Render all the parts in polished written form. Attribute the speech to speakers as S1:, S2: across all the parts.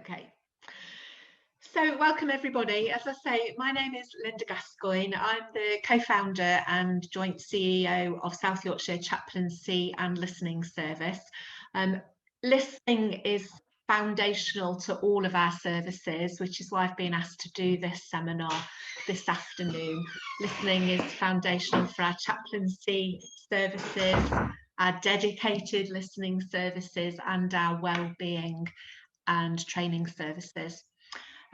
S1: Okay. So welcome everybody. As I say, my name is Linda Gascoyne. I'm the co-founder and joint CEO of South Yorkshire Chaplaincy and Listening Service. Listening is foundational to all of our services, which is why I've been asked to do this seminar this afternoon. Listening is foundational for our chaplaincy services, our dedicated listening services, and our wellbeing and training services.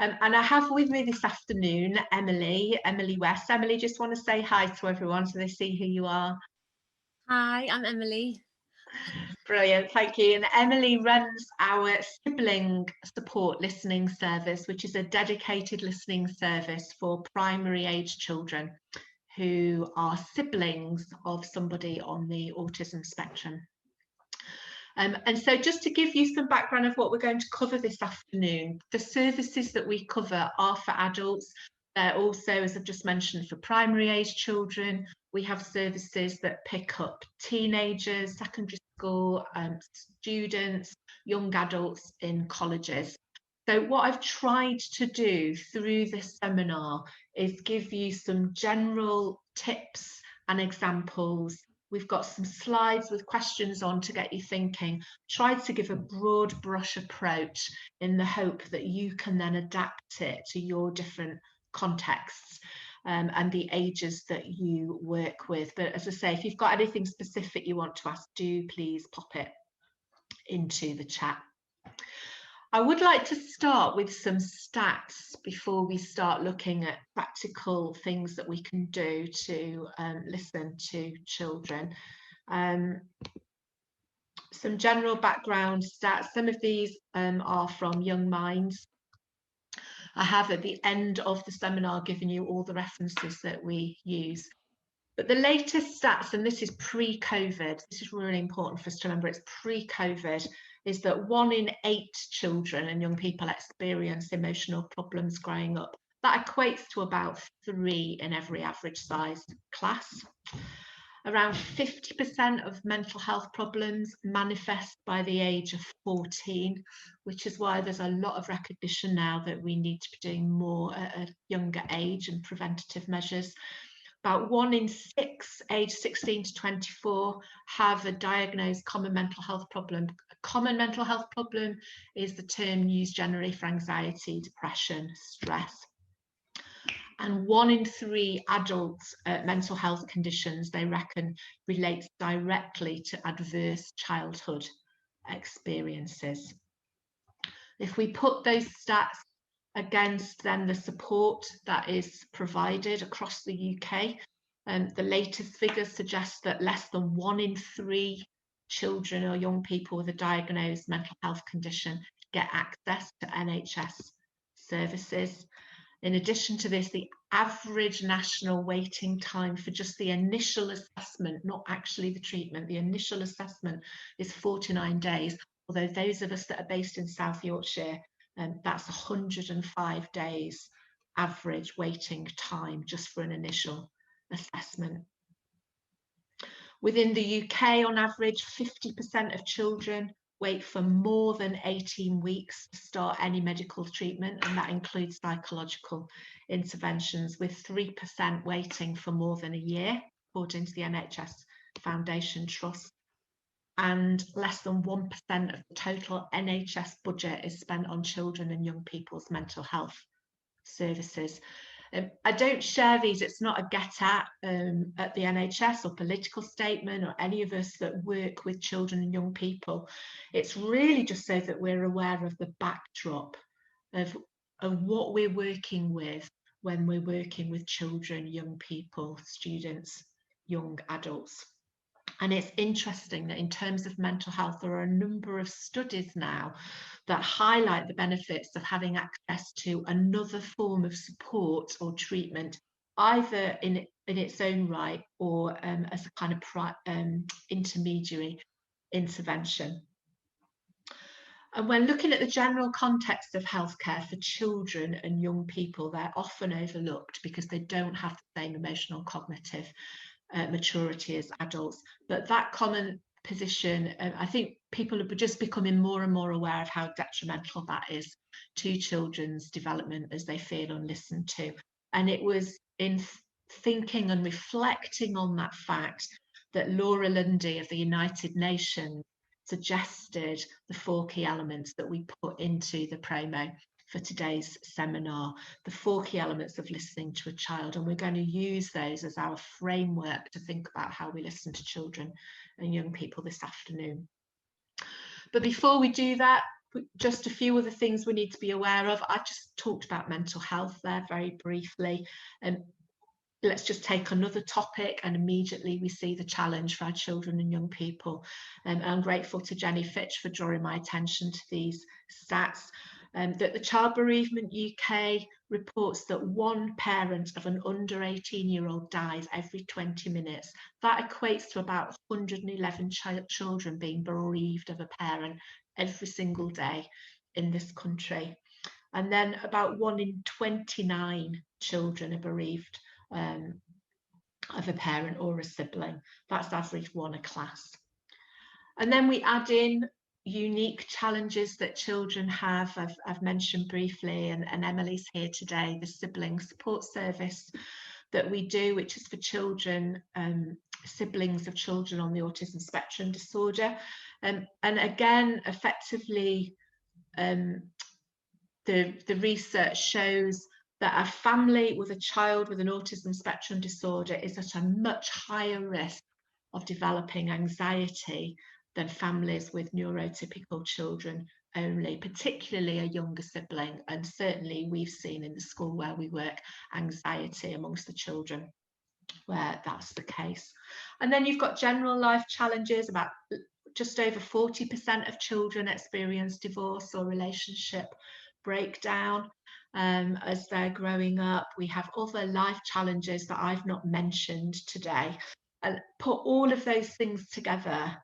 S1: And I have with me this afternoon Emily West. Emily, just want to say hi to everyone so they see who you are.
S2: Hi, I'm Emily.
S1: Brilliant, thank you. And Emily runs our sibling support listening service, which is a dedicated listening service for primary age children who are siblings of somebody on the autism spectrum. And so just to give you some background of what we're going to cover this afternoon, the services that we cover are for adults. They're also, as I've just mentioned, for primary age children. We have services that pick up teenagers, secondary school, students, young adults in colleges. So what I've tried to do through this seminar is give you some general tips and examples. We've got some slides with questions on to get you thinking. Tried to give a broad brush approach in the hope that you can then adapt it to your different contexts and the ages that you work with. But as I say, if you've got anything specific you want to ask, do please pop it into the chat. I would like to start with some stats before we start looking at practical things that we can do to listen to children. Some general background stats. Some of these are from Young Minds. I have at the end of the seminar given you all the references that we use. But the latest stats, and this is pre-COVID, this is really important for us to remember, it's pre-COVID, is that 1 in 8 children and young people experience emotional problems growing up. That equates to about 3 in every average sized class. Around 50% of mental health problems manifest by the age of 14, which is why there's a lot of recognition now that we need to be doing more at a younger age and preventative measures. About 1 in 6, age 16 to 24, have a diagnosed common mental health problem. A common mental health problem is the term used generally for anxiety, depression, stress. And 1 in 3 adults' mental health conditions, they reckon, relates directly to adverse childhood experiences. If we put those stats against then the support that is provided across the UK, the latest figures suggest that less than 1 in 3 children or young people with a diagnosed mental health condition get access to NHS services. In addition to this, the average national waiting time for just the initial assessment, not actually the treatment, the initial assessment is 49 days, although those of us that are based in South Yorkshire, that's 105 days average waiting time just for an initial assessment. Within the UK, on average, 50% of children wait for more than 18 weeks to start any medical treatment, and that includes psychological interventions, with 3% waiting for more than a year, according to the NHS Foundation Trust. And less than 1% of the total NHS budget is spent on children and young people's mental health services. I don't share these, it's not a get at the NHS or political statement or any of us that work with children and young people. It's really just so that we're aware of the backdrop of what we're working with when we're working with children, young people, students, young adults. And it's interesting that in terms of mental health, there are a number of studies now that highlight the benefits of having access to another form of support or treatment, either in its own right or as a kind of intermediary intervention. And when looking at the general context of healthcare for children and young people, they're often overlooked because they don't have the same emotional cognitive maturity as adults. But that common position, I think people are just becoming more and more aware of how detrimental that is to children's development as they feel unlistened to. And it was in thinking and reflecting on that fact that Laura Lundy of the United Nations suggested the 4 key elements that we put into the promo for today's seminar, the 4 key elements of listening to a child. And we're going to use those as our framework to think about how we listen to children and young people this afternoon. But before we do that, just a few other things we need to be aware of. I just talked about mental health there very briefly. Let's just take another topic, and immediately we see the challenge for our children and young people. I'm grateful to Jenny Fitch for drawing my attention to these stats. That the Child Bereavement UK reports that 1 parent of an under 18-year-old dies every 20 minutes. That equates to about 111 children being bereaved of a parent every single day in this country. And then about 1 in 29 children are bereaved of a parent or a sibling. That's average 1 a class. And then we add in unique challenges that children have. I've mentioned briefly, and Emily's here today, the sibling support service that we do, which is for children, siblings of children on the autism spectrum disorder. And again, effectively, the research shows that a family with a child with an autism spectrum disorder is at a much higher risk of developing anxiety than families with neurotypical children only, particularly a younger sibling. And certainly we've seen in the school where we work anxiety amongst the children where that's the case. And then you've got general life challenges. About just over 40% of children experience divorce or relationship breakdown as they're growing up. We have other life challenges that I've not mentioned today. And put all of those things together,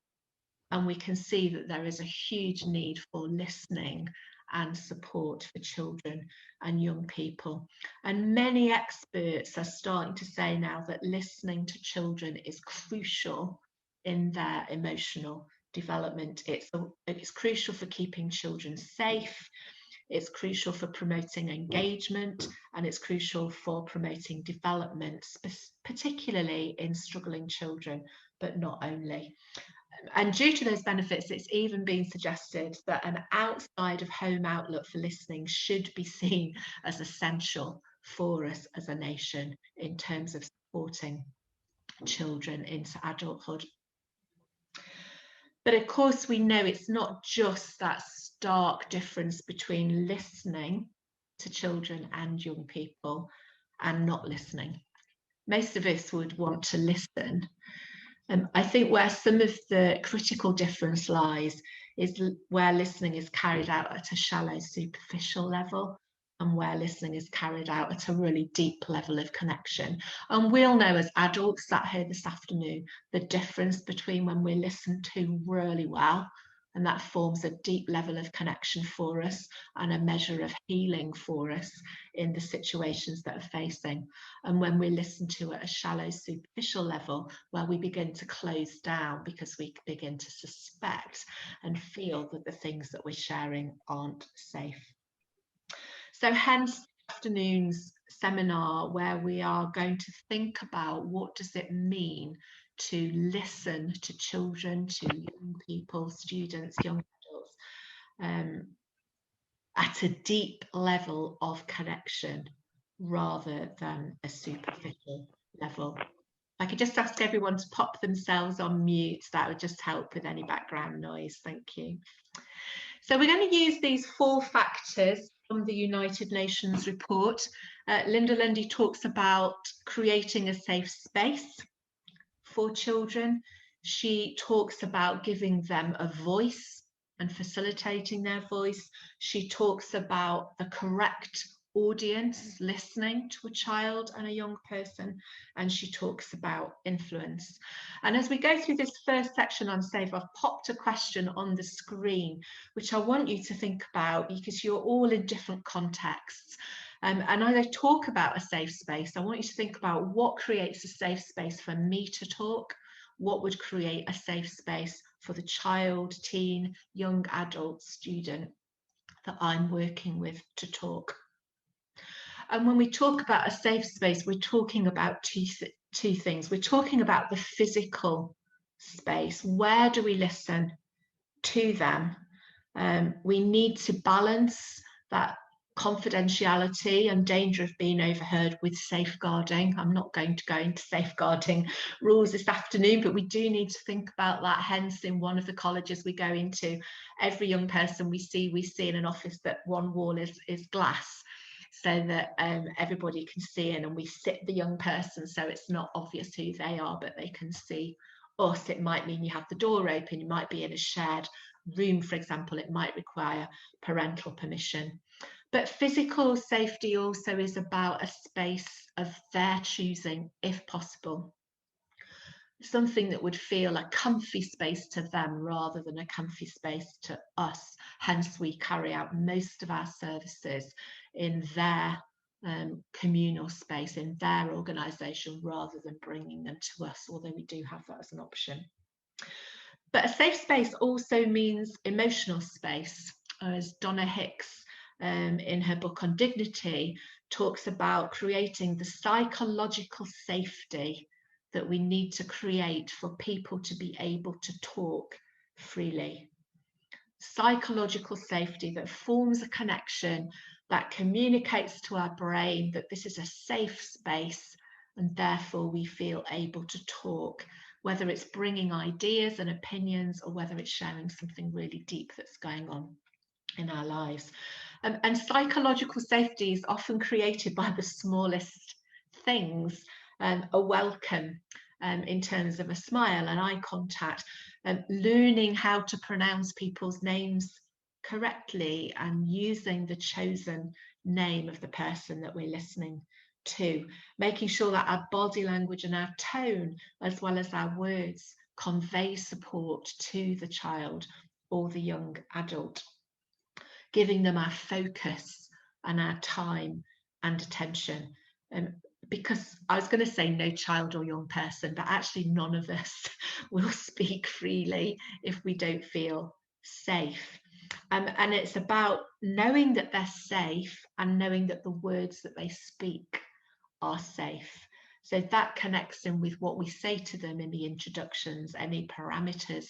S1: and we can see that there is a huge need for listening and support for children and young people. And many experts are starting to say now that listening to children is crucial in their emotional development. It's crucial for keeping children safe. It's crucial for promoting engagement, and it's crucial for promoting development, particularly in struggling children, but not only. And due to those benefits, it's even been suggested that an outside of home outlook for listening should be seen as essential for us as a nation in terms of supporting children into adulthood. But of course, we know it's not just that stark difference between listening to children and young people and not listening. Most of us would want to listen. I think where some of the critical difference lies is where listening is carried out at a shallow, superficial level, and where listening is carried out at a really deep level of connection. And we'll know as adults sat here this afternoon the difference between when we listen to really well, and that forms a deep level of connection for us and a measure of healing for us in the situations that are facing. And when we listen to at a shallow, superficial level, where we begin to close down because we begin to suspect and feel that the things that we're sharing aren't safe. So hence afternoon's seminar, where we are going to think about what does it mean to listen to children, to young people, students, young adults, at a deep level of connection rather than a superficial level. I could just ask everyone to pop themselves on mute. That would just help with any background noise. Thank you. So we're going to use these 4 factors from the United Nations report. Linda Lundy talks about creating a safe space for children. She talks about giving them a voice and facilitating their voice. She talks about the correct audience listening to a child and a young person, and she talks about influence. And as we go through this first section on safe, I've popped a question on the screen which I want you to think about, because you're all in different contexts. And as I talk about a safe space, I want you to think about what creates a safe space for me to talk, what would create a safe space for the child, teen, young adult, student that I'm working with to talk. And when we talk about a safe space, we're talking about two things. We're talking about the physical space. Where do we listen to them? We need to balance that confidentiality and danger of being overheard with safeguarding. I'm not going to go into safeguarding rules this afternoon, but we do need to think about that. Hence, in one of the colleges we go into, every young person we see in an office that one wall is glass, so that everybody can see in, and we sit the young person so it's not obvious who they are, but they can see us. It might mean you have the door open, you might be in a shared room, for example. It might require parental permission. But physical safety also is about a space of their choosing, if possible. Something that would feel a comfy space to them rather than a comfy space to us. Hence, we carry out most of our services in their communal space, in their organisation, rather than bringing them to us, although we do have that as an option. But a safe space also means emotional space, as Donna Hicks, in her book on dignity, talks about creating the psychological safety that we need to create for people to be able to talk freely. Psychological safety that forms a connection, that communicates to our brain that this is a safe space, and therefore we feel able to talk, whether it's bringing ideas and opinions or whether it's sharing something really deep that's going on in our lives. And psychological safety is often created by the smallest things. A welcome, in terms of a smile and eye contact, learning how to pronounce people's names correctly and using the chosen name of the person that we're listening to, making sure that our body language and our tone, as well as our words, convey support to the child or the young adult, giving them our focus and our time and attention. Because I was going to say no child or young person, but actually none of us will speak freely if we don't feel safe. And it's about knowing that they're safe and knowing that the words that they speak are safe. So that connects in with what we say to them in the introductions, any parameters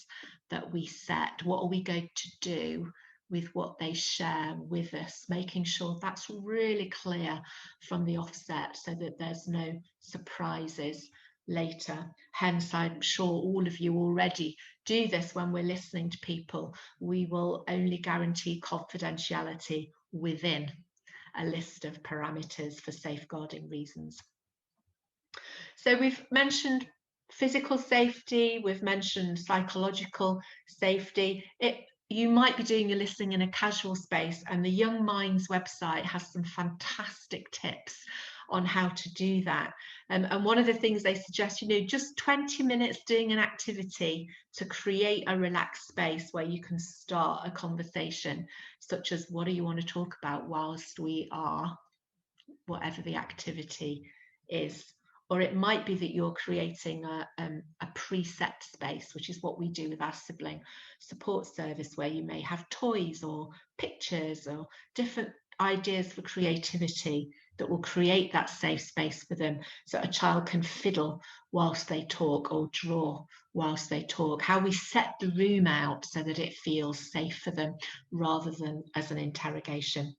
S1: that we set. What are we going to do with what they share with us, making sure that's really clear from the offset so that there's no surprises later. Hence, I'm sure all of you already do this when we're listening to people. We will only guarantee confidentiality within a list of parameters for safeguarding reasons. So we've mentioned physical safety, we've mentioned psychological safety. You might be doing your listening in a casual space, and the Young Minds website has some fantastic tips on how to do that. And one of the things they suggest, just 20 minutes doing an activity to create a relaxed space where you can start a conversation, such as what do you want to talk about whilst we are, whatever the activity is. Or it might be that you're creating a preset space, which is what we do with our sibling support service, where you may have toys or pictures or different ideas for creativity that will create that safe space for them, so a child can fiddle whilst they talk or draw whilst they talk. How we set the room out so that it feels safe for them rather than as an interrogation.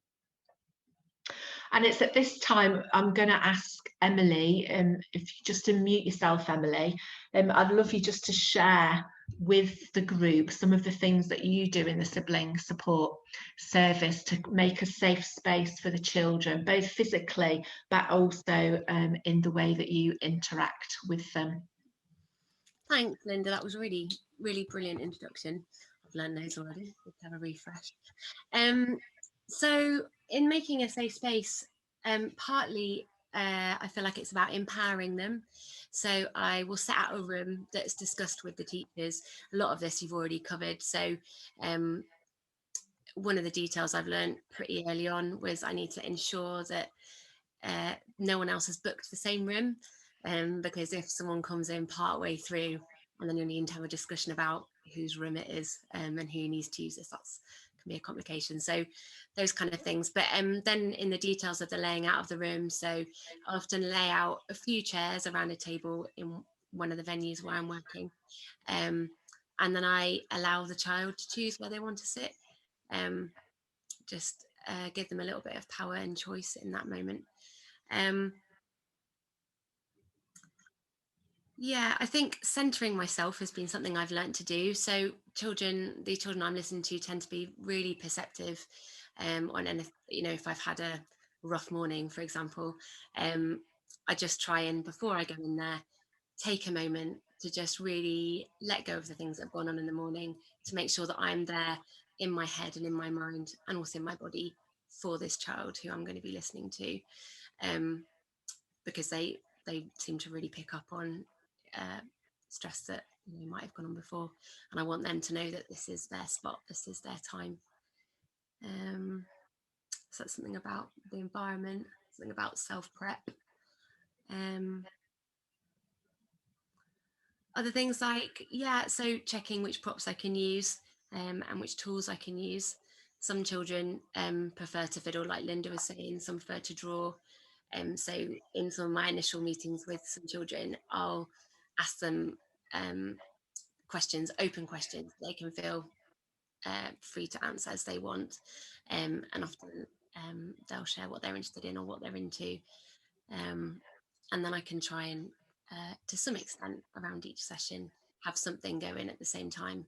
S1: And it's at this time I'm going to ask Emily, if you just unmute yourself, Emily, I'd love you just to share with the group some of the things that you do in the sibling support service to make a safe space for the children, both physically but also in the way that you interact with them.
S2: Thanks, Linda. That was a really, really brilliant introduction. I've learned those already. Let's have a refresh. So in making a safe space, partly I feel like it's about empowering them. So I will set out a room that's discussed with the teachers. A lot of this you've already covered. So one of the details I've learned pretty early on was I need to ensure that no one else has booked the same room, because if someone comes in part way through and then you need to have a discussion about whose room it is and who needs to use this, that's can be a complication. So those kind of things. But then in the details of the laying out of the room, so I often lay out a few chairs around a table in one of the venues where I'm working, and then I allow the child to choose where they want to sit. Just give them a little bit of power and choice in that moment. Yeah, I think centering myself has been something I've learned to do. So the children I'm listening to tend to be really perceptive on anything, you know, if I've had a rough morning, for example, I just try and before I go in there, take a moment to just really let go of the things that have gone on in the morning to make sure that I'm there in my head and in my mind and also in my body for this child who I'm going to be listening to, because they seem to really pick up on stress that might have gone on before, and I want them to know that this is their spot, this is their time. So that's something about the environment, something about self-prep. Other things like, so checking which props I can use and which tools I can use. Some children prefer to fiddle, like Linda was saying, some prefer to draw. So in some of my initial meetings with some children, I'll ask them questions, open questions they can feel free to answer as they want. And often they'll share what they're interested in or what they're into. And then I can try and, to some extent, around each session, have something going at the same time.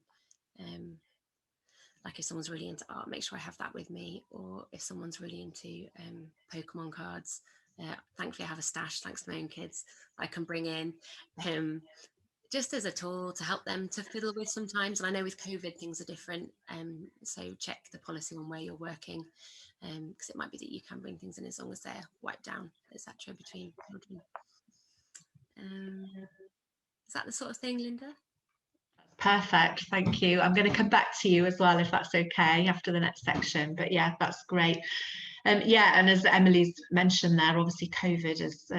S2: Like if someone's really into art, make sure I have that with me. Or if someone's really into Pokemon cards, thankfully I have a stash, thanks to my own kids, I can bring in just as a tool to help them to fiddle with sometimes. And I know with COVID things are different, so check the policy on where you're working, because it might be that you can bring things in as long as they're wiped down, etc. between children. Is that the sort of thing, Linda?
S1: Perfect, thank you. I'm going to come back to you as well, if that's okay, after the next section. But yeah, that's great. Yeah, and as Emily's mentioned there, obviously COVID has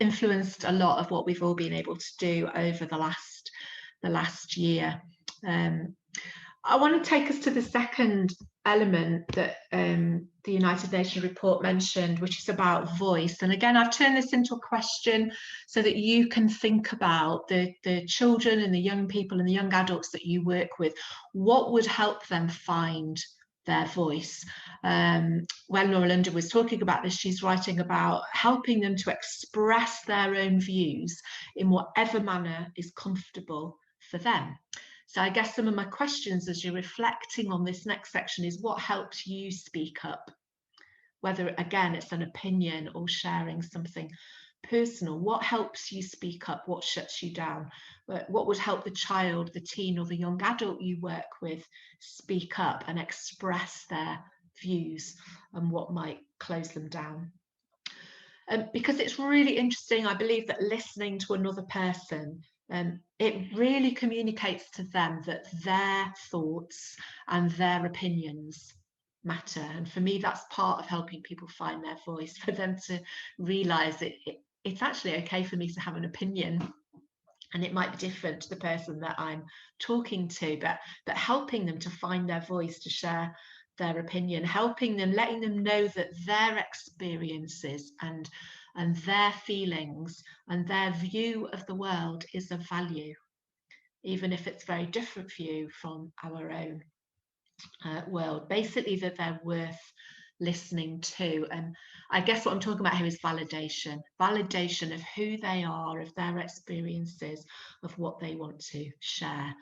S1: influenced a lot of what we've all been able to do over the last year. I want to take us to the second element that the United Nations report mentioned, which is about voice. And again, I've turned this into a question so that you can think about the children and the young people and the young adults that you work with. What would help them find their voice? When Laura Linda was talking about this, she's writing about helping them to express their own views in whatever manner is comfortable for them. So I guess some of my questions as you're reflecting on this next section is what helps you speak up? Whether, again, it's an opinion or sharing something personal. What helps you speak up? What shuts you down? What would help the child, the teen or the young adult you work with speak up and express their views, and what might close them down? Because it's really interesting, I believe, that listening to another person, it really communicates to them that their thoughts and their opinions matter. And for me, that's part of helping people find their voice, for them to realise it's actually okay for me to have an opinion, and it might be different to the person that I'm talking to, but helping them to find their voice, to share their opinion, helping them, letting them know that their experiences and their feelings and their view of the world is of value, even if it's very different view from our own world. Basically, that they're worth listening to. And I guess what I'm talking about here is validation of who they are, of their experiences, of what they want to share.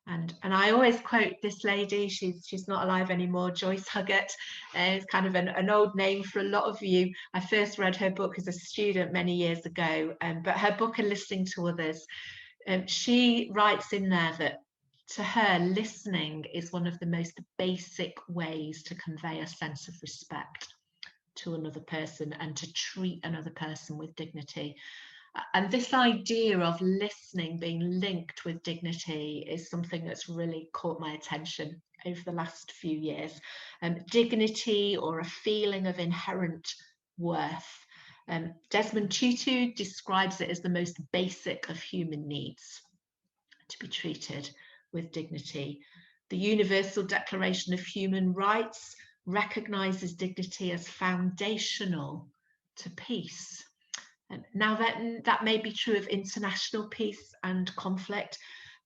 S1: And I always quote this lady, she's not alive anymore, Joyce Huggett. It's kind of an old name for a lot of you. I first read her book as a student many years ago, but her book, And Listening to Others, she writes in there that to her, listening is one of the most basic ways to convey a sense of respect to another person and to treat another person with dignity. And this idea of listening being linked with dignity is something that's really caught my attention over the last few years. Dignity, or a feeling of inherent worth. Desmond Tutu describes it as the most basic of human needs, to be treated with dignity. The Universal Declaration of Human Rights recognises dignity as foundational to peace. And now that may be true of international peace and conflict,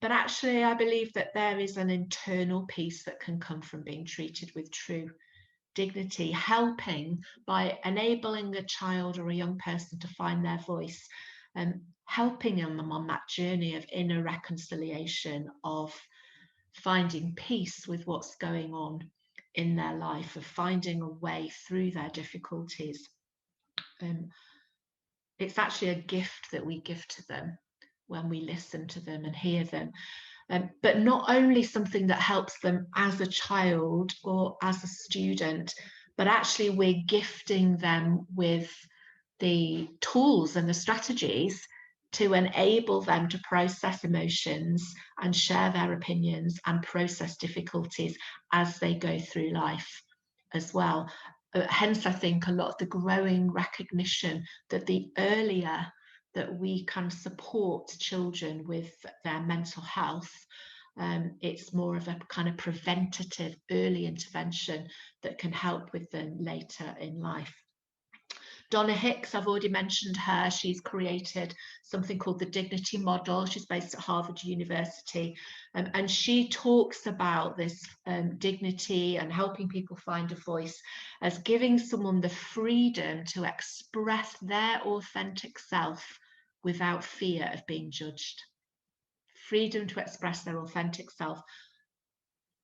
S1: but actually I believe that there is an internal peace that can come from being treated with true dignity, helping by enabling a child or a young person to find their voice, and helping them on that journey of inner reconciliation, of finding peace with what's going on in their life, of finding a way through their difficulties. It's actually a gift that we give to them when we listen to them and hear them. But not only something that helps them as a child or as a student, but actually we're gifting them with the tools and the strategies to enable them to process emotions and share their opinions and process difficulties as they go through life as well. Hence, I think a lot of the growing recognition that the earlier that we can support children with their mental health, it's more of a kind of preventative early intervention that can help with them later in life. Donna Hicks, I've already mentioned her. She's created something called the Dignity Model. She's based at Harvard University, and she talks about this dignity and helping people find a voice as giving someone the freedom to express their authentic self without fear of being judged. Freedom to express their authentic self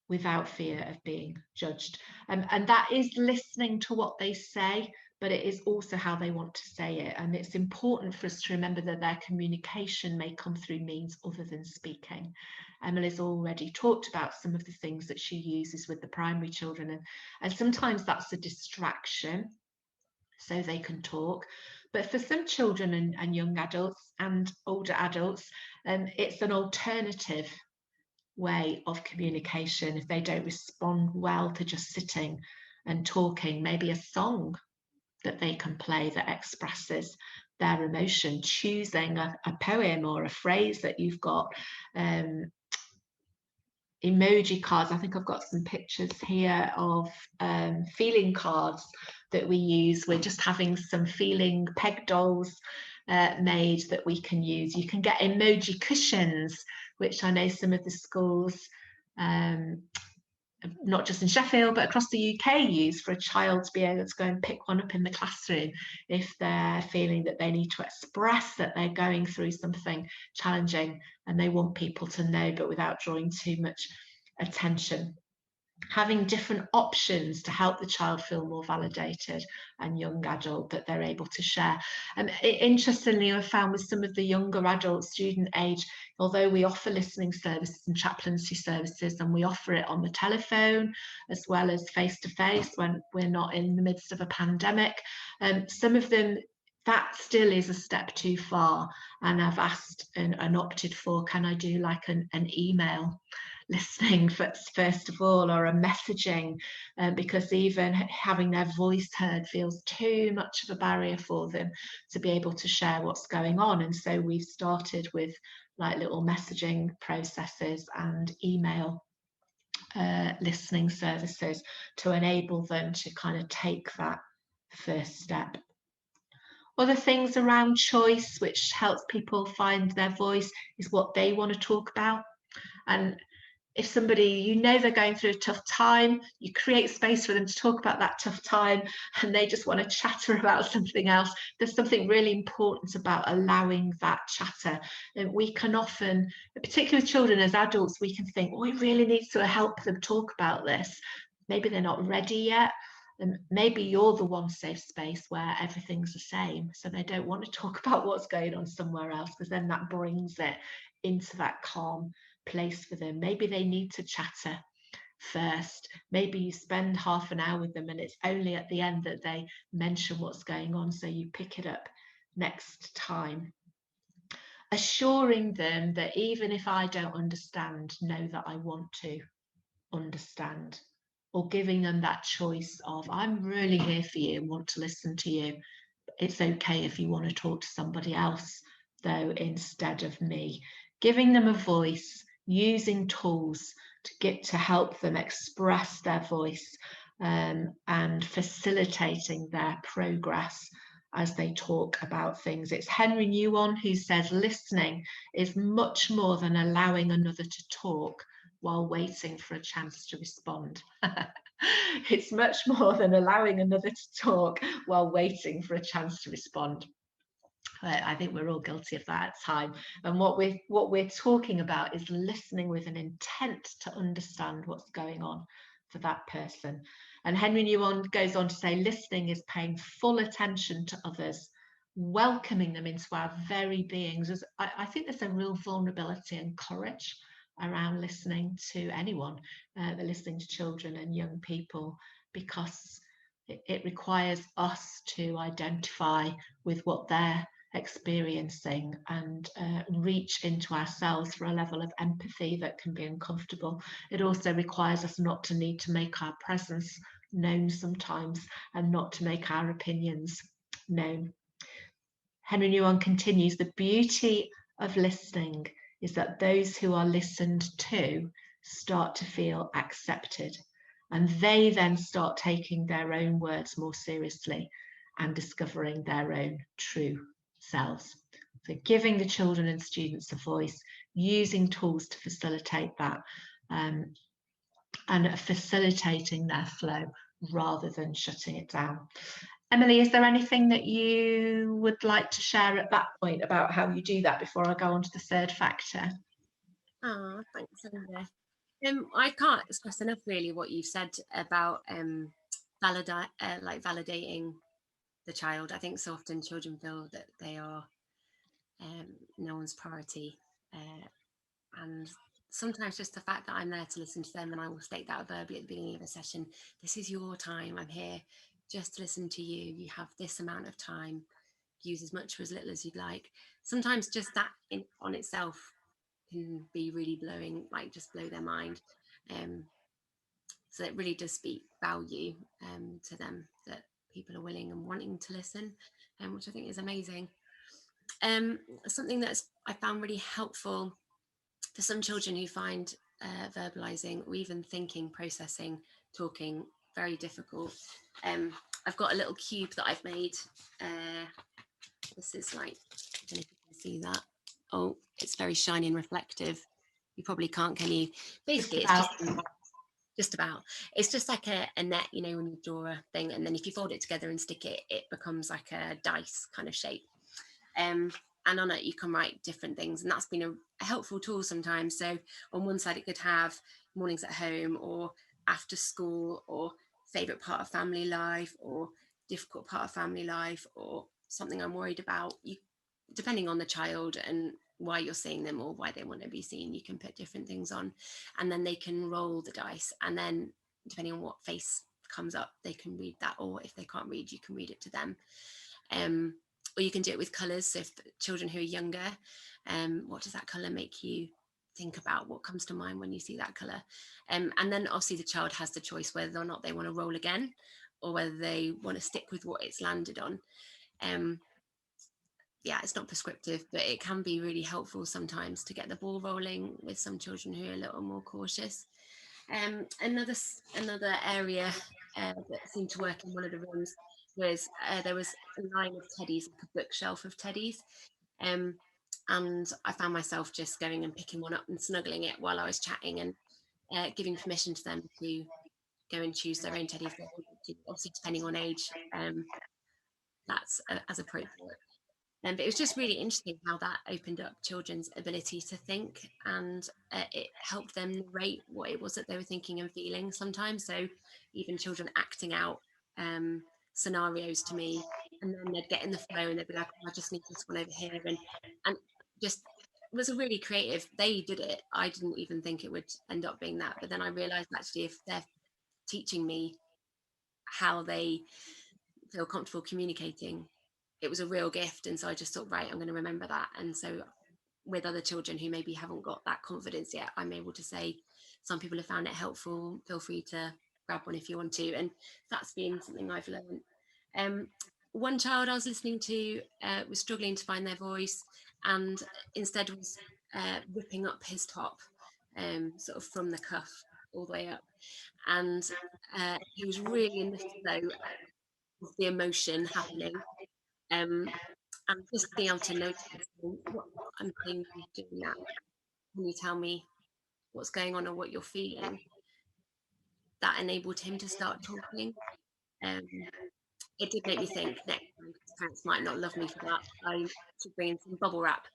S1: without fear of being judged. And that is listening to what they say, but it is also how they want to say it. And it's important for us to remember that their communication may come through means other than speaking. Emily's already talked about some of the things that she uses with the primary children, and sometimes that's a distraction so they can talk. But for some children and young adults and older adults, it's an alternative way of communication. If they don't respond well to just sitting and talking, maybe a song that they can play that expresses their emotion, choosing a poem or a phrase that you've got. Emoji cards, I think I've got some pictures here of feeling cards that we use. We're just having some feeling peg dolls made that we can use. You can get emoji cushions, which I know some of the schools, not just in Sheffield, but across the UK, use for a child to be able to go and pick one up in the classroom if they're feeling that they need to express that they're going through something challenging and they want people to know, but without drawing too much attention. Having different options to help the child feel more validated and young adult that they're able to share. And interestingly, I found with some of the younger adult student age, although we offer listening services and chaplaincy services, and we offer it on the telephone as well as face-to-face when we're not in the midst of a pandemic, some of them, that still is a step too far. And I've asked and opted for, can I do like an email listening first of all, or a messaging, because even having their voice heard feels too much of a barrier for them to be able to share what's going on. And so we've started with like little messaging processes and email listening services to enable them to kind of take that first step. Other things around choice, which helps people find their voice, is what they want to talk about. And if somebody, you know, they're going through a tough time, you create space for them to talk about that tough time, and they just want to chatter about something else. There's something really important about allowing that chatter. And we can often, particularly with children, as adults, we can think, oh, we really need to help them talk about this. Maybe they're not ready yet. And maybe you're the one safe space where everything's the same, so they don't want to talk about what's going on somewhere else, because then that brings it into that calm place for them. Maybe they need to chatter first. Maybe you spend half an hour with them and it's only at the end that they mention what's going on, so you pick it up next time. Assuring them that even if I don't understand, know that I want to understand, or giving them that choice of, I'm really here for you and want to listen to you. It's okay if you want to talk to somebody else though instead of me. Giving them a voice, using tools to help them express their voice, and facilitating their progress as they talk about things. It's Henry Newon who says listening is much more than allowing another to talk while waiting for a chance to respond. It's much more than allowing another to talk while waiting for a chance to respond. I think we're all guilty of that at times. And what we're talking about is listening with an intent to understand what's going on for that person. And Henry Newon goes on to say, listening is paying full attention to others, welcoming them into our very beings. I think there's a real vulnerability and courage around listening to anyone, listening to children and young people, because it requires us to identify with what they're experiencing and reach into ourselves for a level of empathy that can be uncomfortable. It also requires us not to need to make our presence known sometimes, and not to make our opinions known. Henry Newon continues, the beauty of listening is that those who are listened to start to feel accepted, and they then start taking their own words more seriously and discovering their own true selves. So giving the children and students a voice, using tools to facilitate that, and facilitating their flow rather than shutting it down. Emily, is there anything that you would like to share at that point about how you do that before I go on to the third factor?
S2: Oh, thanks, Linda. I can't stress enough really what you've said about validating the child. I think so often children feel that they are no one's priority, and sometimes just the fact that I'm there to listen to them, and I will state that verbally at the beginning of a session. This is your time. I'm here just to listen to you. You have this amount of time. Use as much or as little as you'd like. Sometimes just that on itself can be really just blow their mind. So it really does speak value to them that people are willing and wanting to listen, which I think is amazing. Something that's I found really helpful for some children who find verbalizing or even thinking, processing, talking very difficult. I've got a little cube that I've made. This is like, I don't know if you can see that. Oh, it's very shiny and reflective. You probably can't, can you? Basically, it's just about. It's just like a net, you know, when you draw a thing, and then if you fold it together and stick it, it becomes like a dice kind of shape. And on it, you can write different things, and that's been a helpful tool sometimes. So on one side, it could have mornings at home, or after school, or favorite part of family life, or difficult part of family life, or something I'm worried about. You, depending on the child and why you're seeing them or why they want to be seen, you can put different things on, and then they can roll the dice, and then depending on what face comes up, they can read that, or if they can't read, you can read it to them. Or you can do it with colours. So if children who are younger, what does that colour make you think about? What comes to mind when you see that colour? And then obviously the child has the choice whether or not they want to roll again, or whether they want to stick with what it's landed on. Yeah, it's not prescriptive, but it can be really helpful sometimes to get the ball rolling with some children who are a little more cautious. Another area that seemed to work in one of the rooms was there was a line of teddies, like a bookshelf of teddies, and I found myself just going and picking one up and snuggling it while I was chatting, and giving permission to them to go and choose their own teddy if they wanted to, obviously depending on age. That's as appropriate. But it was just really interesting how that opened up children's ability to think, and it helped them narrate what it was that they were thinking and feeling sometimes. So even children acting out scenarios to me, and then they'd get in the flow and they'd be like, oh, I just need this one over here. And just it was a really creative, they did it. I didn't even think it would end up being that. But then I realized actually if they're teaching me how they feel comfortable communicating, it was a real gift. And so I just thought, right, I'm going to remember that. And so with other children who maybe haven't got that confidence yet, I'm able to say, some people have found it helpful, feel free to grab one if you want to. And that's been something I've learned. One child I was listening to was struggling to find their voice, and instead was ripping up his top. sort of from the cuff all the way up. And he was really in the flow of the emotion happening. And just being able to notice what I'm saying, doing that. Can you tell me what's going on or what you're feeling? That enabled him to start talking. It did make me think next time, because parents might not love me for that, I should bring in some bubble wrap,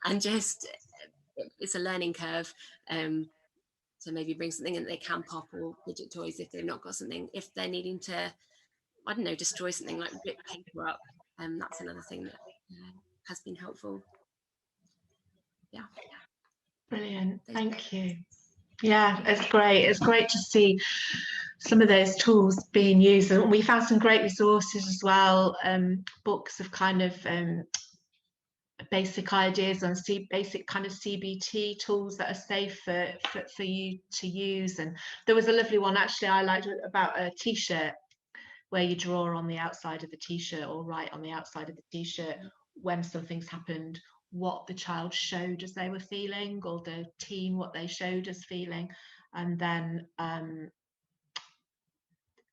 S2: and just, it's a learning curve. So maybe bring something that they can pop, or fidget toys if they've not got something. If they're needing to, I don't know, destroy something, like rip paper up, that's another thing that has been helpful. Yeah.
S1: Brilliant, thank you. Yeah, it's great. It's great to see some of those tools being used, and we found some great resources as well, books of kind of basic ideas on basic kind of CBT tools that are safe for you to use. And there was a lovely one actually I liked about a t-shirt, where you draw on the outside of the t-shirt, or write on the outside of the t-shirt when something's happened, what the child showed as they were feeling, or the teen what they showed as feeling, and then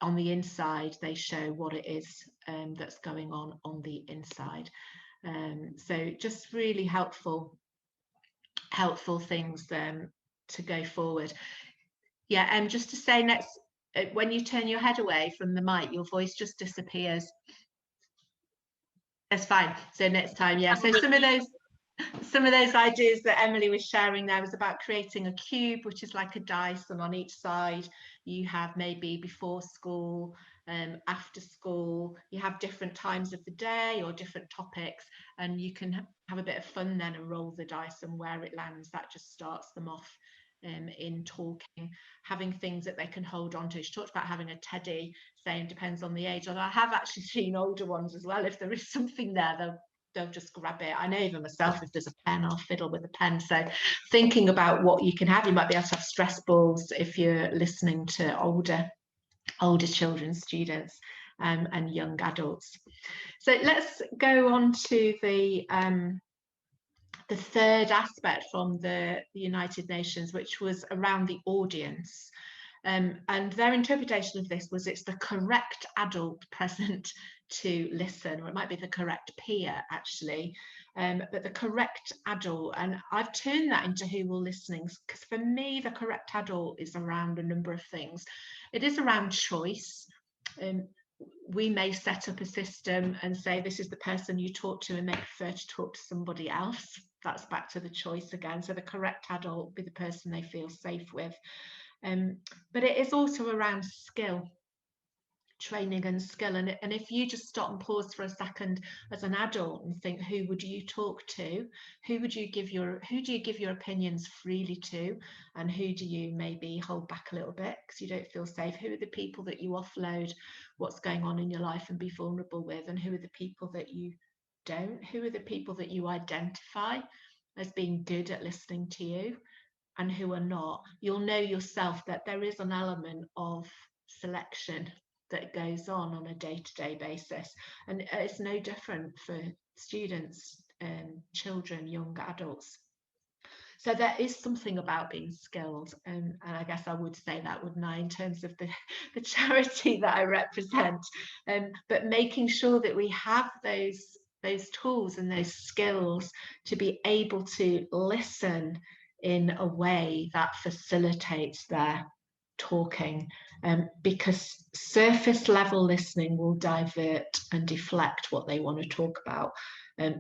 S1: on the inside they show what it is that's going on the inside. So just really helpful things to go forward. Yeah, and just to say, next, when you turn your head away from the mic, your voice just disappears. That's fine. So next time, yeah. So some of those ideas that Emily was sharing there was about creating a cube, which is like a dice, and on each side you have maybe before school, after school, you have different times of the day or different topics, and you can have a bit of fun then and roll the dice, and where it lands, that just starts them off in talking, having things that they can hold on to. She talked about having a teddy, saying depends on the age, although I have actually seen older ones as well. If there is something there, they'll just grab it. I know even myself, if there's a pen, I'll fiddle with a pen. So thinking about what you can have, you might be able to have stress balls if you're listening to older children, students, and young adults. So let's go on to the third aspect from the United Nations, which was around the audience. And their interpretation of this was it's the correct adult present to listen, or it might be the correct peer actually, but the correct adult. And I've turned that into who will listening, because for me the correct adult is around a number of things. It is around choice. We may set up a system and say this is the person you talk to, and they prefer to talk to somebody else. That's back to the choice again. So the correct adult will be the person they feel safe with. But it is also around skill, training and skill. And if you just stop and pause for a second as an adult and think, who would you talk to? Who do you give your opinions freely to? And who do you maybe hold back a little bit because you don't feel safe? Who are the people that you offload what's going on in your life and be vulnerable with? And who are the people that you don't? Who are the people that you identify as being good at listening to you, and who are not? You'll know yourself that there is an element of selection that goes on a day-to-day basis, and it's no different for students, children, young adults. So there is something about being skilled, and I guess I would say that, wouldn't I, in terms of the charity that I represent, but making sure that we have those tools and those skills to be able to listen in a way that facilitates their talking, because surface level listening will divert and deflect what they want to talk about.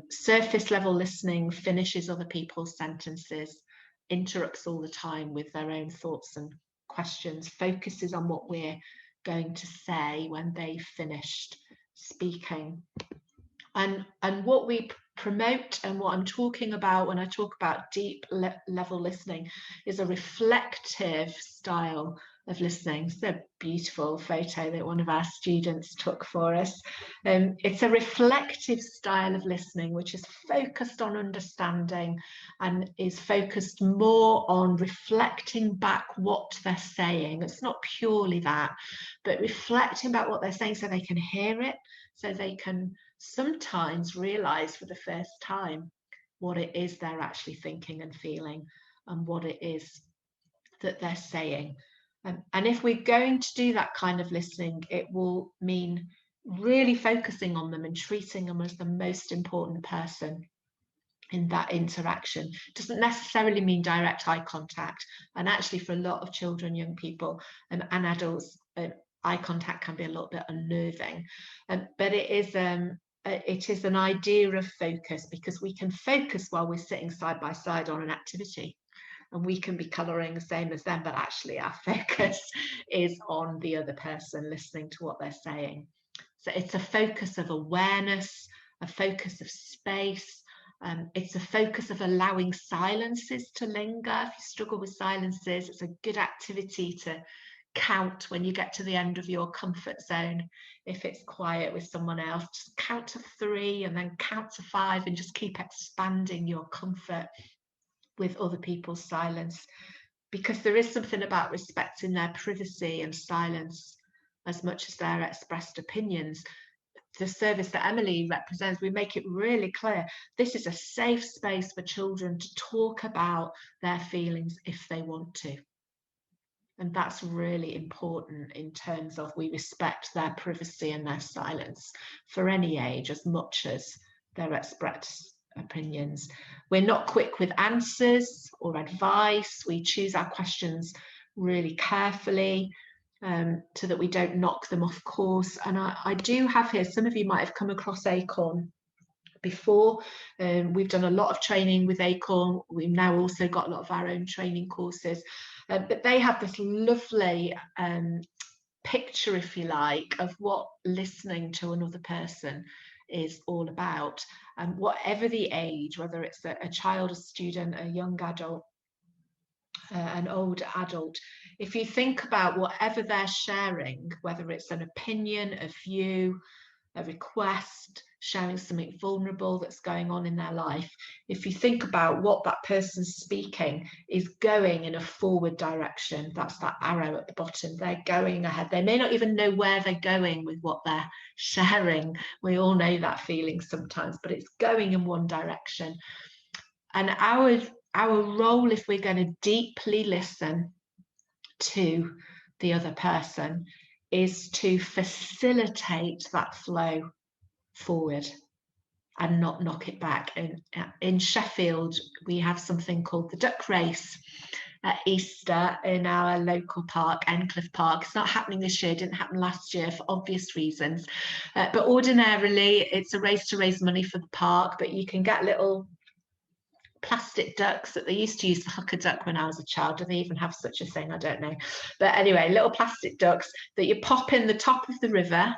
S1: Surface level listening finishes other people's sentences, interrupts all the time with their own thoughts and questions, focuses on what we're going to say when they've finished speaking. And what we promote, and what I'm talking about when I talk about deep level listening, is a reflective style of listening. It's a beautiful photo that one of our students took for us. It's a reflective style of listening which is focused on understanding and is focused more on reflecting back what they're saying. It's not purely that, but reflecting back what they're saying so they can hear it, so they can sometimes realize for the first time what it is they're actually thinking and feeling. and what it is that they're saying. And if we're going to do that kind of listening, it will mean really focusing on them and treating them as the most important person in that interaction. Doesn't necessarily mean direct eye contact. And actually, for a lot of children, young people, and adults, eye contact can be a little bit unnerving. But it is an idea of focus, because we can focus while we're sitting side by side on an activity, and we can be colouring the same as them, but actually our focus is on the other person, listening to what they're saying. So it's a focus of awareness, a focus of space. It's a focus of allowing silences to linger. If you struggle with silences, it's a good activity to count when you get to the end of your comfort zone. If it's quiet with someone else, just count to 3 and then count to 5, and just keep expanding your comfort with other people's silence, because there is something about respecting their privacy and silence as much as their expressed opinions. The service that Emily represents, we make it really clear this is a safe space for children to talk about their feelings if they want to. And that's really important in terms of we respect their privacy and their silence for any age as much as their expressed opinions. We're not quick with answers or advice. We choose our questions really carefully, so that we don't knock them off course. And I do have here, some of you might have come across Acorn before. We've done a lot of training with Acorn. We've now also got a lot of our own training courses, but they have this lovely picture, if you like, of what listening to another person is all about. And whatever the age, whether it's a child, a student, a young adult, an old adult, if you think about whatever they're sharing, whether it's an opinion, a view, a request, sharing something vulnerable that's going on in their life, if you think about what that person's speaking is going in a forward direction, that's that arrow at the bottom, they're going ahead. They may not even know where they're going with what they're sharing. We all know that feeling sometimes, but it's going in one direction. And our role, if we're going to deeply listen to the other person, is to facilitate that flow forward and not knock it back. In Sheffield, we have something called the duck race at Easter in our local park, Endcliffe Park. It's not happening this year, didn't happen last year for obvious reasons, but ordinarily it's a race to raise money for the park, but you can get little plastic ducks that they used to use for hooker duck when I was a child. Do they even have such a thing? I don't know. But anyway, little plastic ducks that you pop in the top of the river,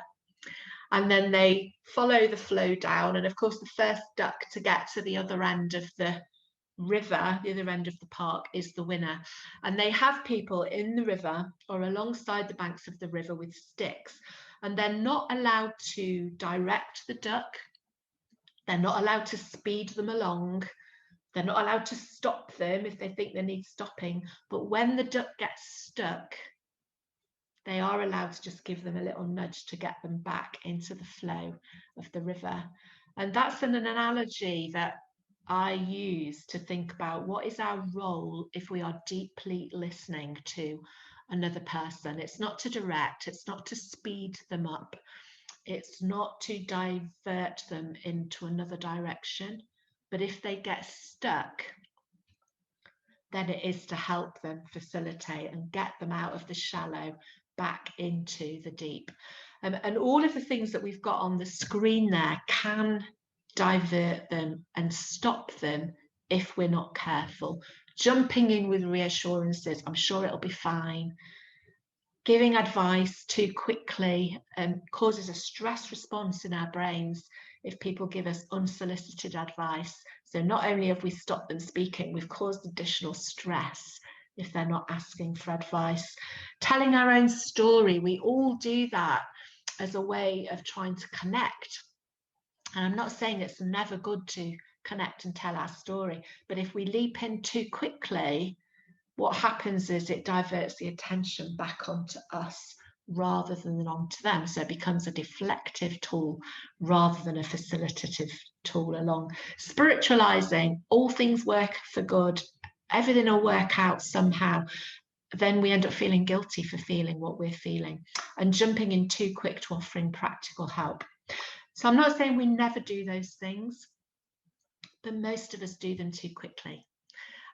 S1: and then they follow the flow down. And of course, the first duck to get to the other end of the river, the other end of the park, is the winner. And they have people in the river or alongside the banks of the river with sticks, and they're not allowed to direct the duck. They're not allowed to speed them along. They're not allowed to stop them if they think they need stopping. But when the duck gets stuck, they are allowed to just give them a little nudge to get them back into the flow of the river. And that's an analogy that I use to think about what is our role if we are deeply listening to another person. It's not to direct, it's not to speed them up, it's not to divert them into another direction. But if they get stuck, then it is to help them facilitate and get them out of the shallow back into the deep. And all of the things that we've got on the screen there can divert them and stop them if we're not careful. Jumping in with reassurances, I'm sure it'll be fine. Giving advice too quickly causes a stress response in our brains if people give us unsolicited advice. So not only have we stopped them speaking, we've caused additional stress if they're not asking for advice. Telling our own story, we all do that as a way of trying to connect. And I'm not saying it's never good to connect and tell our story, but if we leap in too quickly, what happens is it diverts the attention back onto us rather than onto them. So it becomes a deflective tool rather than a facilitative tool along. Spiritualizing, all things work for good. everything will work out somehow, then we end up feeling guilty for feeling what we're feeling and jumping in too quick to offering practical help. So I'm not saying we never do those things, but most of us do them too quickly.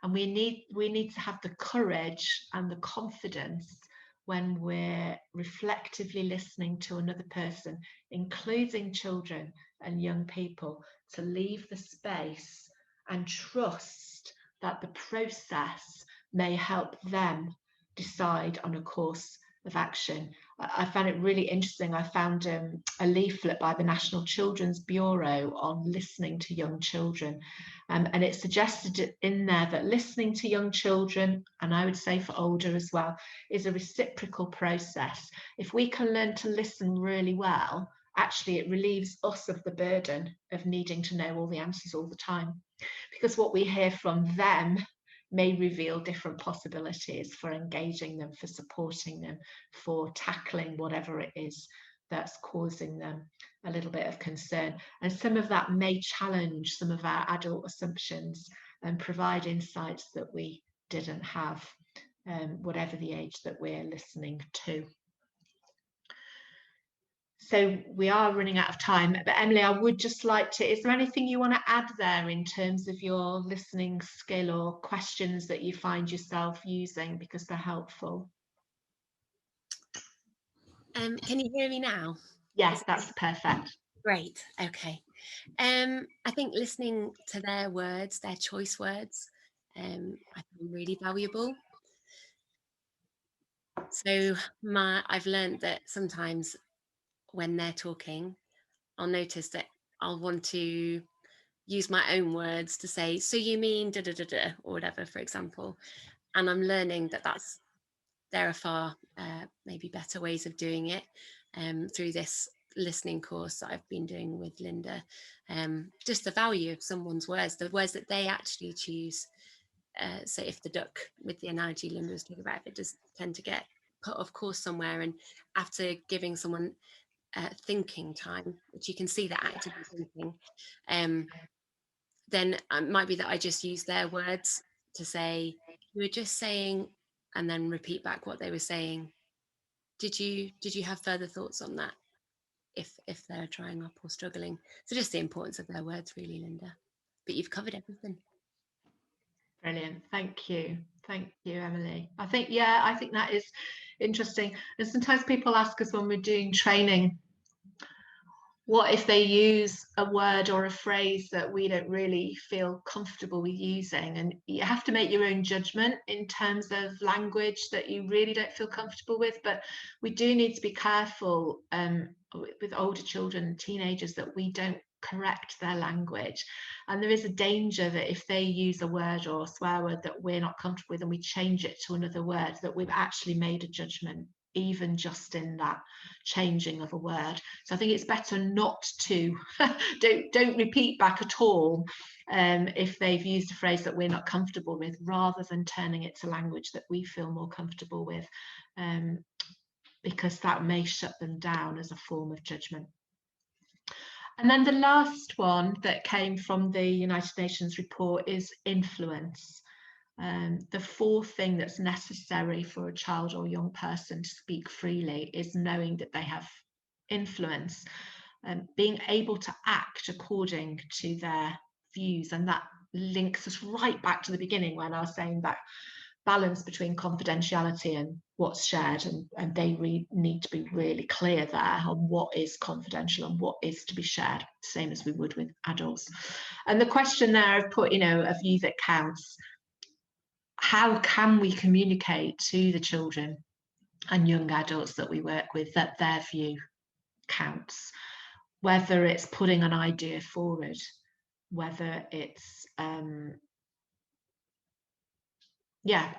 S1: And we need to have the courage and the confidence when we're reflectively listening to another person, including children and young people, to leave the space and trust that the process may help them decide on a course of action. I found it really interesting. I found a leaflet by the National Children's Bureau on listening to young children. And it suggested in there that listening to young children, and I would say for older as well, is a reciprocal process. If we can learn to listen really well, actually it relieves us of the burden of needing to know all the answers all the time. Because what we hear from them may reveal different possibilities for engaging them, for supporting them, for tackling whatever it is that's causing them a little bit of concern. And some of that may challenge some of our adult assumptions and provide insights that we didn't have, whatever the age that we're listening to. So we are running out of time, but Emily, I would just like to, is there anything you want to add there in terms of your listening skill or questions that you find yourself using because they're helpful?
S2: Can you hear me now?
S1: Yes, that's perfect.
S2: Great. Okay. I think listening to their words, their choice words, I find really valuable. So I've learned that sometimes when they're talking, I'll notice that I'll want to use my own words to say, so you mean da da da da, or whatever, for example. And I'm learning that there are far maybe better ways of doing it through this listening course that I've been doing with Linda. Just the value of someone's words, the words that they actually choose. So if the duck, with the analogy Linda was talking about, if it does tend to get put off course somewhere, and after giving someone thinking time, which you can see that actively thinking, then it might be that I just use their words to say, you were just saying, and then repeat back what they were saying. Did you have further thoughts on that? If they're trying up or struggling. So just the importance of their words, really, Linda. But you've covered everything.
S1: Brilliant. Thank you. Thank you, Emily. I think that is interesting. And sometimes people ask us when we're doing training, what if they use a word or a phrase that we don't really feel comfortable with using? And you have to make your own judgment in terms of language that you really don't feel comfortable with. But we do need to be careful with older children and teenagers that we don't correct their language. And there is a danger that if they use a word or a swear word that we're not comfortable with and we change it to another word, that we've actually made a judgment, even just in that changing of a word. So I think it's better not to don't repeat back at all if they've used a phrase that we're not comfortable with, rather than turning it to language that we feel more comfortable with, because that may shut them down as a form of judgment. And then the last one that came from the United Nations report is influence. The fourth thing that's necessary for a child or young person to speak freely is knowing that they have influence and being able to act according to their views. And that links us right back to the beginning when I was saying that balance between confidentiality and what's shared, and they need to be really clear there on what is confidential and what is to be shared, same as we would with adults. And the question there I've put, a view that counts. How can we communicate to the children and young adults that we work with that their view counts? Whether it's putting an idea forward, whether it's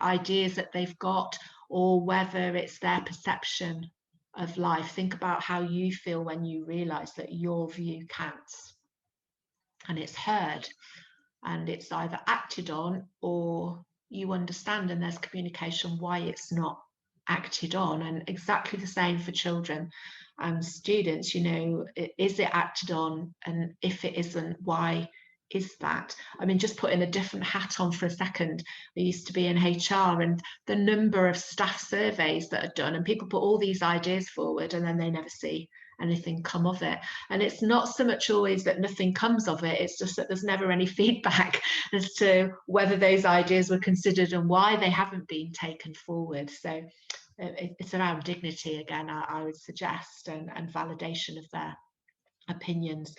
S1: ideas that they've got, or whether it's their perception of life. Think about how you feel when you realise that your view counts and it's heard and it's either acted on, or you understand and there's communication why it's not acted on. And exactly the same for children and students. Is it acted on? And if it isn't, why is that? I mean, just putting a different hat on for a second. I used to be in HR, and the number of staff surveys that are done, and people put all these ideas forward and then they never see anything come of it. And it's not so much always that nothing comes of it, it's just that there's never any feedback as to whether those ideas were considered and why they haven't been taken forward. So it's around dignity again, I would suggest, and validation of their opinions.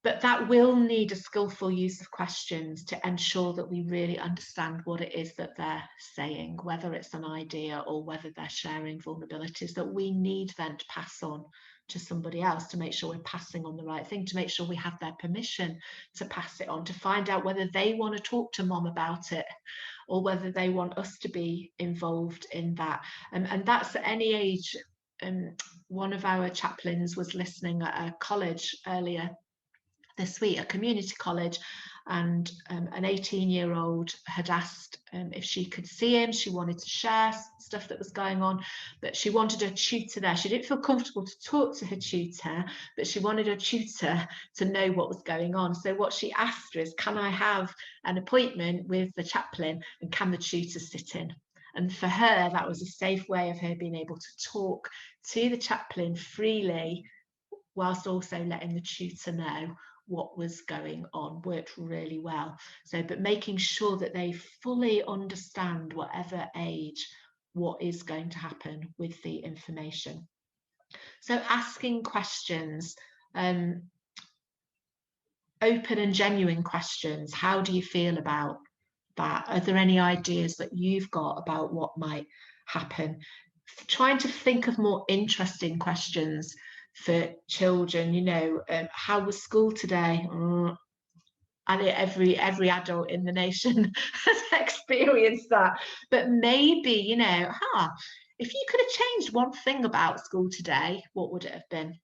S1: But that will need a skillful use of questions to ensure that we really understand what it is that they're saying, whether it's an idea or whether they're sharing vulnerabilities that we need then to pass on to somebody else, to make sure we're passing on the right thing, to make sure we have their permission to pass it on, to find out whether they want to talk to mom about it or whether they want us to be involved in that. And that's at any age. One of our chaplains was listening at a college earlier this week, a community college, and an 18-year-old had asked if she could see him. She wanted to share stuff that was going on, but she wanted a tutor there. She didn't feel comfortable to talk to her tutor, but she wanted a tutor to know what was going on. So what she asked is, can I have an appointment with the chaplain, and can the tutor sit in? And for her, that was a safe way of her being able to talk to the chaplain freely, whilst also letting the tutor know what was going on. Worked really well. So, but making sure that they fully understand, whatever age, what is going to happen with the information. So asking questions, open and genuine questions. How do you feel about that? Are there any ideas that you've got about what might happen? Trying to think of more interesting questions for children. You know, how was school today? And every adult in the nation has experienced that. But maybe, you know, if you could have changed one thing about school today, what would it have been?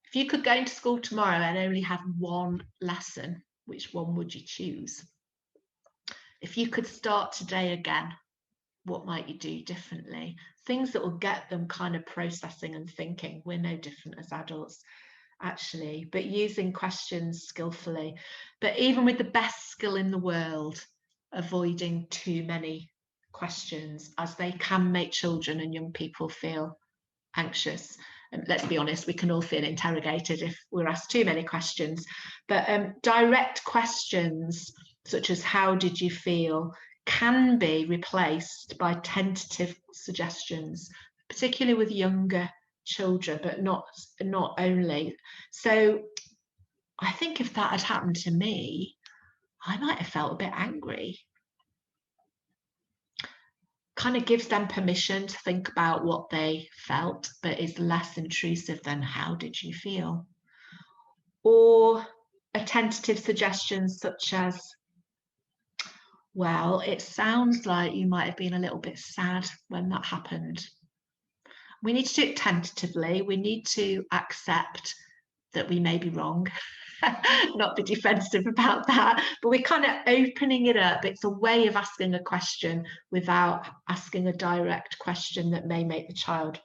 S1: If you could go into school tomorrow and only have one lesson, which one would you choose? If you could start today again, what might you do differently? Things that will get them kind of processing and thinking. We're no different as adults, actually, but using questions skillfully. But even with the best skill in the world, avoiding too many questions, as they can make children and young people feel anxious. And let's be honest, we can all feel interrogated if we're asked too many questions. But direct questions, such as how did you feel, can be replaced by tentative suggestions, particularly with younger children, but not only. So I think if that had happened to me, I might have felt a bit angry. Kind of gives them permission to think about what they felt, but is less intrusive than how did you feel? Or a tentative suggestion such as, well, it sounds like you might have been a little bit sad when that happened. We need to do it tentatively. We need to accept that we may be wrong, not be defensive about that, but we're kind of opening it up. It's a way of asking a question without asking a direct question that may make the child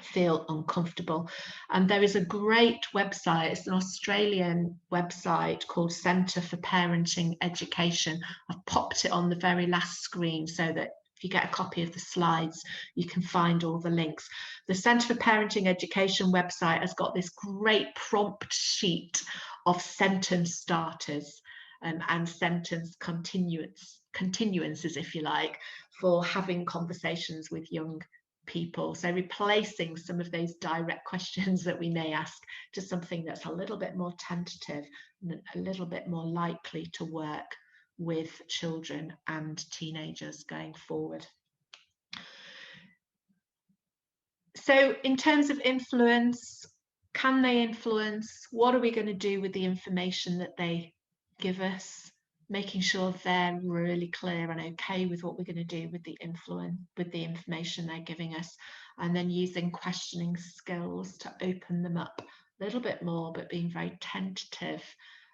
S1: feel uncomfortable. And there is a great website, it's an Australian website called Centre for Parenting Education. I've popped it on the very last screen so that if you get a copy of the slides, you can find all the links. The Centre for Parenting Education website has got this great prompt sheet of sentence starters and sentence continuances, if you like, for having conversations with young people. So replacing some of those direct questions that we may ask to something that's a little bit more tentative and a little bit more likely to work with children and teenagers going forward. So in terms of influence, can they influence? What are we going to do with the information that they give us? Making sure they're really clear and okay with what we're going to do with the information they're giving us, and then using questioning skills to open them up a little bit more, but being very tentative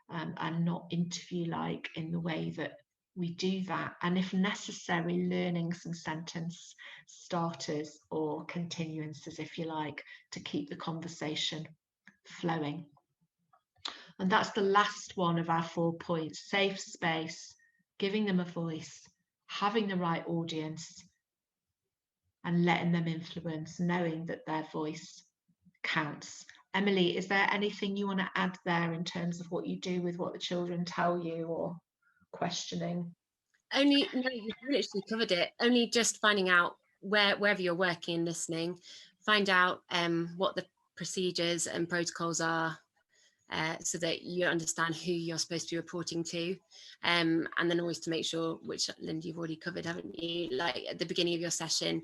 S1: and not interview-like in the way that we do that. And if necessary, learning some sentence starters or continuances, if you like, to keep the conversation flowing. And that's the last one of our 4 points: safe space, giving them a voice, having the right audience, and letting them influence, knowing that their voice counts. Emily, is there anything you want to add there in terms of what you do with what the children tell you or questioning?
S2: Only, no, you've literally covered it. Only just finding out wherever you're working and listening, find out what the procedures and protocols are, so that you understand who you're supposed to be reporting to, and then always to make sure, which Linda, you've already covered, haven't you, like at the beginning of your session,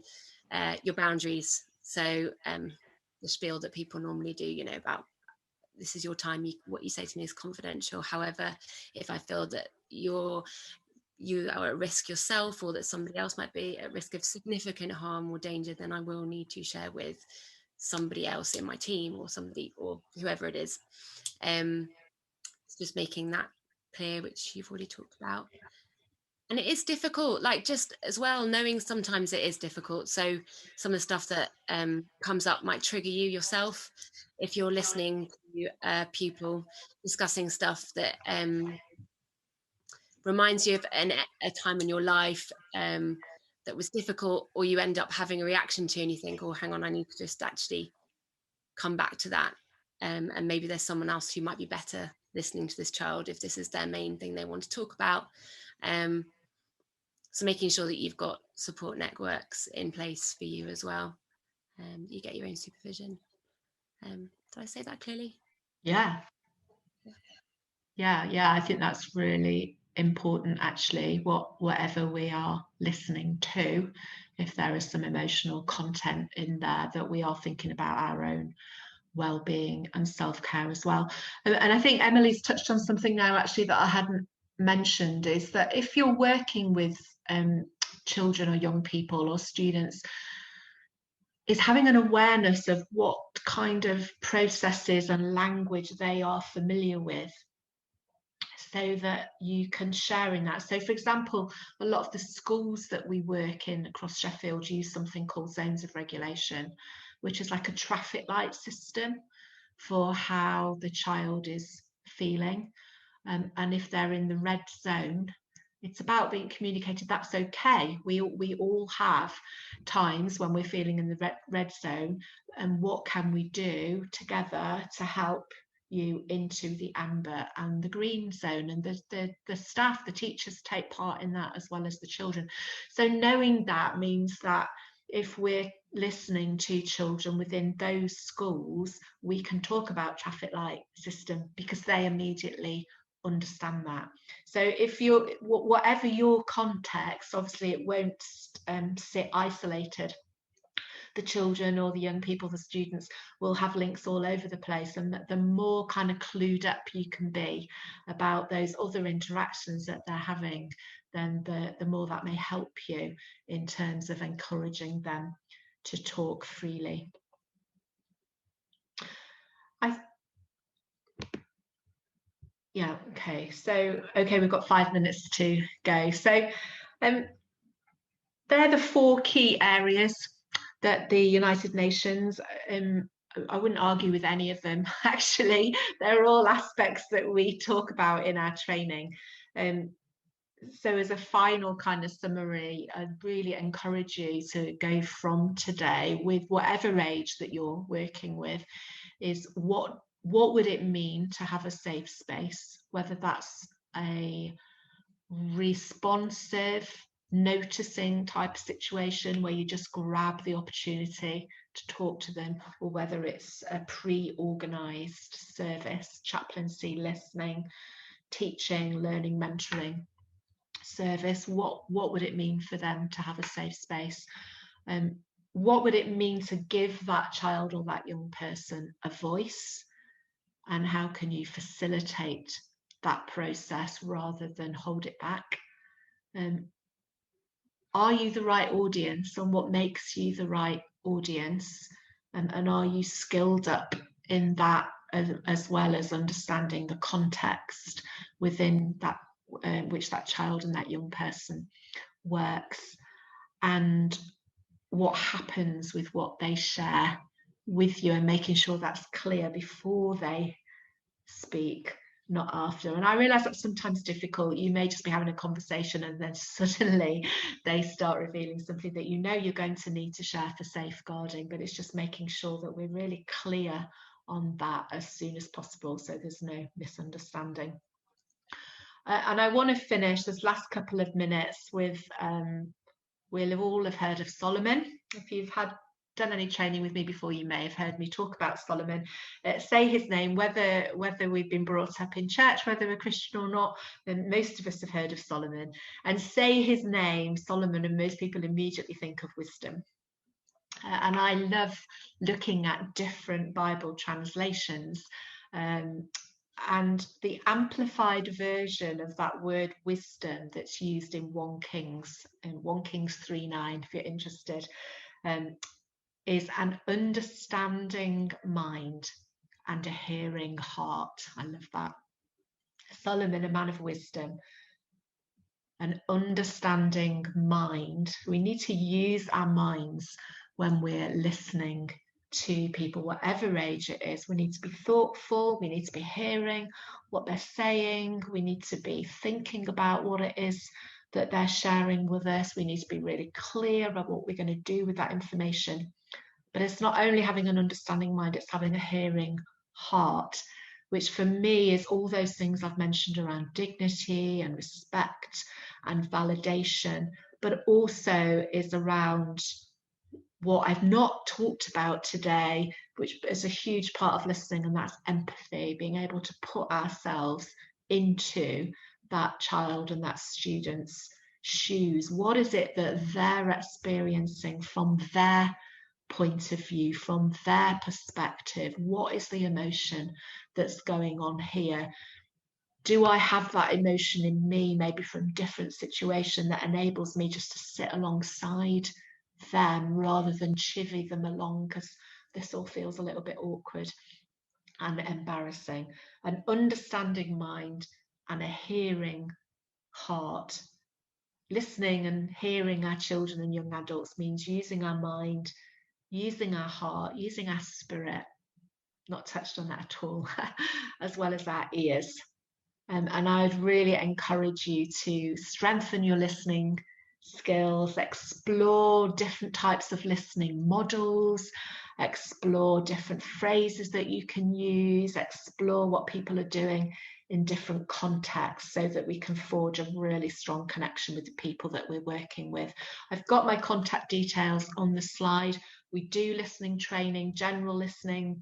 S2: your boundaries. So the spiel that people normally do, you know, about this is your time, what you say to me is confidential. However, if I feel that you are at risk yourself, or that somebody else might be at risk of significant harm or danger, then I will need to share with somebody else in my team, or somebody, or whoever it is. It's just making that clear, which you've already talked about. And it is difficult, like, just as well, knowing sometimes it is difficult. So some of the stuff that comes up might trigger you yourself if you're listening to a pupil discussing stuff that reminds you of a time in your life that was difficult, or you end up having a reaction to, and you think, oh, hang on, I need to just actually come back to that. And maybe there's someone else who might be better listening to this child if this is their main thing they want to talk about. So making sure that you've got support networks in place for you as well. You get your own supervision. Did I say that clearly?
S1: Yeah. I think that's really important, actually. Whatever we are listening to, if there is some emotional content in there, that we are thinking about our own well-being and self-care as well. And I think Emily's touched on something now, actually, that I hadn't mentioned, is that if you're working with children or young people or students, is having an awareness of what kind of processes and language they are familiar with, so that you can share in that. So, for example, a lot of the schools that we work in across Sheffield use something called zones of regulation, which is like a traffic light system for how the child is feeling. And if they're in the red zone, it's about being communicated that's okay. We all have times when we're feeling in the red zone, and what can we do together to help you into the amber and the green zone? And the staff, the teachers, take part in that as well as the children. So knowing that means that if we're listening to children within those schools, we can talk about traffic light system because they immediately understand that. So if you're, whatever your context, obviously it won't sit isolated. The children or the young people, the students, will have links all over the place, and the more kind of clued up you can be about those other interactions that they're having, then the more that may help you in terms of encouraging them to talk freely. Yeah, okay. So, okay, we've got 5 minutes to go. So, they're the 4 key areas that the United Nations, I wouldn't argue with any of them, actually. They're all aspects that we talk about in our training. So as a final kind of summary, I'd really encourage you to go from today, with whatever age that you're working with, is what would it mean to have a safe space, whether that's a responsive, noticing type of situation where you just grab the opportunity to talk to them, or whether it's a pre-organized service, chaplaincy, listening, teaching, learning, mentoring service. What would it mean for them to have a safe space? What would it mean to give that child or that young person a voice? And how can you facilitate that process rather than hold it back? Are you the right audience, and what makes you the right audience? And are you skilled up in that, as well as understanding the context within that which that child and that young person works, and what happens with what they share with you, and making sure that's clear before they speak, not after. And I realise that's sometimes difficult. You may just be having a conversation and then suddenly they start revealing something that you know you're going to need to share for safeguarding, but it's just making sure that we're really clear on that as soon as possible so there's no misunderstanding. And I want to finish this last couple of minutes with, we'll all have heard of Solomon. If you've done any training with me before, you may have heard me talk about Solomon. Say his name, whether we've been brought up in church, whether we're Christian or not, then most of us have heard of Solomon. And say his name, Solomon, and most people immediately think of wisdom. And I love looking at different Bible translations. And the amplified version of that word wisdom that's used in 1 Kings 3:9, if you're interested, is an understanding mind and a hearing heart. I love that. Solomon, a man of wisdom, an understanding mind. We need to use our minds when we're listening to people, whatever age it is. We need to be thoughtful, we need to be hearing what they're saying, we need to be thinking about what it is that they're sharing with us. We need to be really clear about what we're going to do with that information. But it's not only having an understanding mind, it's having a hearing heart, which for me is all those things I've mentioned around dignity and respect and validation, but also is around what I've not talked about today, which is a huge part of listening, and that's empathy, being able to put ourselves into that child and that student's shoes. What is it that they're experiencing from their point of view, from their perspective? What is the emotion that's going on here? Do I have that emotion in me, maybe from a different situation, that enables me just to sit alongside them rather than chivvy them along, because this all feels a little bit awkward and embarrassing? An understanding mind and a hearing heart. Listening and hearing our children and young adults means using our mind, using our heart, using our spirit, not touched on that at all, as well as our ears. And I would really encourage you to strengthen your listening skills, explore different types of listening models, explore different phrases that you can use, explore what people are doing in different contexts so that we can forge a really strong connection with the people that we're working with. I've got my contact details on the slide. We do listening training, general listening,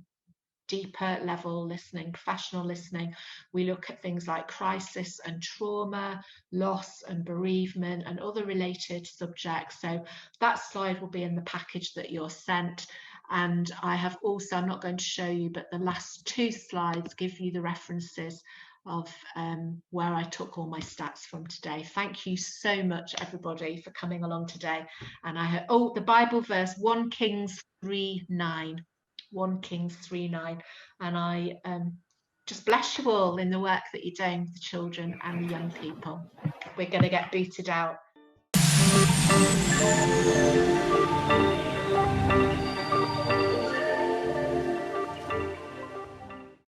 S1: deeper level listening, professional listening. We look at things like crisis and trauma, loss and bereavement, and other related subjects. So that slide will be in the package that you're sent. And I have also, I'm not going to show you, but the last 2 slides give you the references of where I took all my stats from today. Thank you so much, everybody, for coming along today. And I hope, oh, the Bible verse, 1 Kings 3:9. 1 Kings 3:9, and I just bless you all in the work that you're doing with the children and the young people. We're going to get booted out.